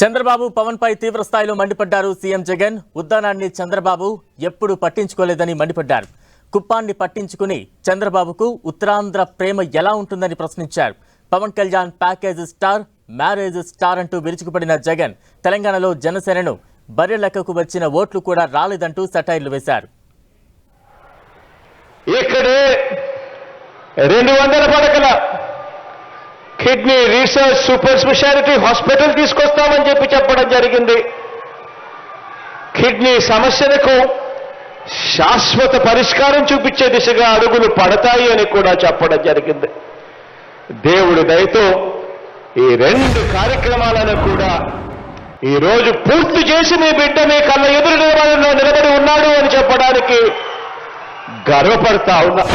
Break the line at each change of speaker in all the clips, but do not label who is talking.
చంద్రబాబు పవన్ పై తీవ్ర స్థాయిలో మండిపడ్డారు సీఎం జగన్. ఉద్దానాన్ని చంద్రబాబు ఎప్పుడు పట్టించుకోలేదని మండిపడ్డారు. కుప్పాన్ని పట్టించుకుని చంద్రబాబుకు ఉత్తరాంధ్ర ప్రేమ ఎలా ఉంటుందని ప్రశ్నించారు. Pawan Kalyan package star, marriage star అంటూ విరుచుకుపడిన జగన్ తెలంగాణలో జనసేనను బర్రె లెక్కకు వచ్చిన ఓట్లు కూడా రాలేదంటూ సెటైర్లు వేశారు.
ఇక్కడే 200 పడకల kidney research super speciality hospital తీసుకొస్తామని చెప్పడం జరిగింది. కిడ్నీ సమస్యలకు శాశ్వత పరిష్కారం చూపించే దిశగా అడుగులు పడతాయి అని కూడా చెప్పడం జరిగింది. దేవుడి దయతో ఈ 2 కార్యక్రమాలను కూడా ఈరోజు పూర్తి చేసి మీ బిడ్డ మీ కళ్ళ ఎదురు నిలబడి ఉన్నాడు అని చెప్పడానికి గర్వపడతా ఉన్నా.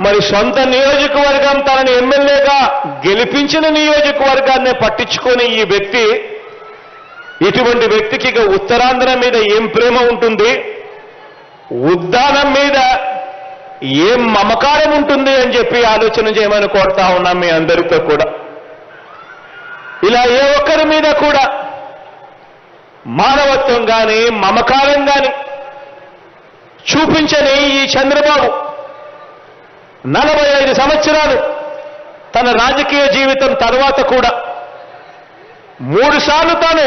మరి సొంత నియోజకవర్గం తనని ఎమ్మెల్యేగా గెలిపించిన నియోజకవర్గాన్ని పట్టించుకొని ఈ వ్యక్తి, ఇటువంటి వ్యక్తికి ఇక ఉత్తరాంధ్ర మీద ఏం ప్రేమ ఉంటుంది, ఉద్దానం మీద ఏం మమకారం ఉంటుంది అని చెప్పి ఆలోచన చేయమని కోరుతా ఉన్నాం మీ అందరితో కూడా. ఇలా ఏ ఒక్కరి మీద కూడా మానవత్వం కానీ మమకారం కానీ చూపించని ఈ చంద్రబాబు 45 సంవత్సరాలు తన రాజకీయ జీవితం తర్వాత కూడా 3 సార్లు తాను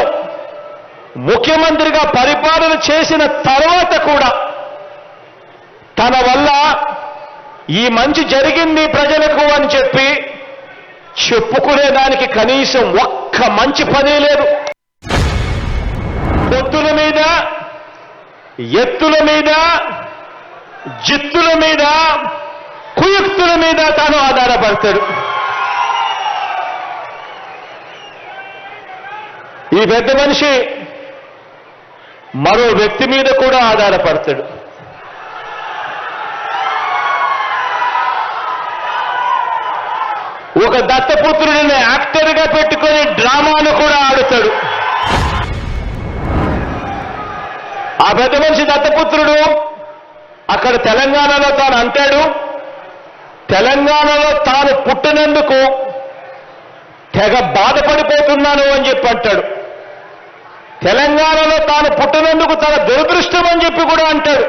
ముఖ్యమంత్రిగా పరిపాలన చేసిన తర్వాత కూడా తన వల్ల ఈ మంచి జరిగింది ప్రజలకు అని చెప్పి చెప్పుకునేదానికి కనీసం ఒక్క మంచి పని లేదు. పొత్తుల మీద, ఎత్తుల మీద, జిత్తుల మీద, కుయుక్తుల మీద తాను ఆధారపడతాడు. ఈ పెద్ద మనిషి మరో వ్యక్తి మీద కూడా ఆధారపడతాడు. ఒక దత్తపుత్రుడిని యాక్టర్గా పెట్టుకొని డ్రామాను కూడా ఆడుతాడు. ఆ పెద్ద మనిషి దత్తపుత్రుడు అక్కడ తెలంగాణలో తాను అంటాడు, తెలంగాణలో తాను పుట్టినందుకు తెగ బాధపడిపోతున్నాను అని చెప్పి అంటాడు. తెలంగాణలో తాను పుట్టినందుకు తన దురదృష్టం అని చెప్పి కూడా అంటాడు.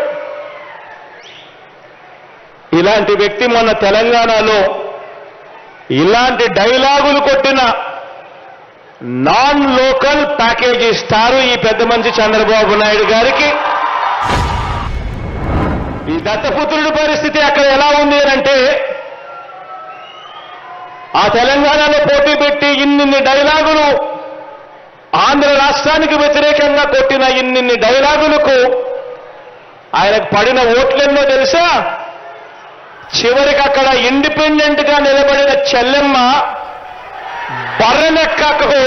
ఇలాంటి వ్యక్తి మొన్న తెలంగాణలో ఇలాంటి డైలాగులు కొట్టిన నాన్ లోకల్ ప్యాకేజీ ఇస్తారు ఈ పెద్ద మనిషి చంద్రబాబు నాయుడు గారికి. ఈ దత్తపుత్రుడి పరిస్థితి అక్కడ ఎలా ఉంది అంటే, ఆ తెలంగాణలో పోటీ పెట్టి ఇన్ని డైలాగులు ఆంధ్ర రాష్ట్రానికి వ్యతిరేకంగా కొట్టిన ఇన్ని డైలాగులకు ఆయనకు పడిన ఓట్లెన్నో తెలుసా? చివరికి అక్కడ ఇండిపెండెంట్ గా నిలబడిన చెల్లెమ్మ బర్రెనెక్కకు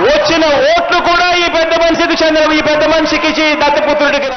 వచ్చిన ఓట్లు కూడా ఈ పెద్ద మనిషికి దత్తపుత్రుడికి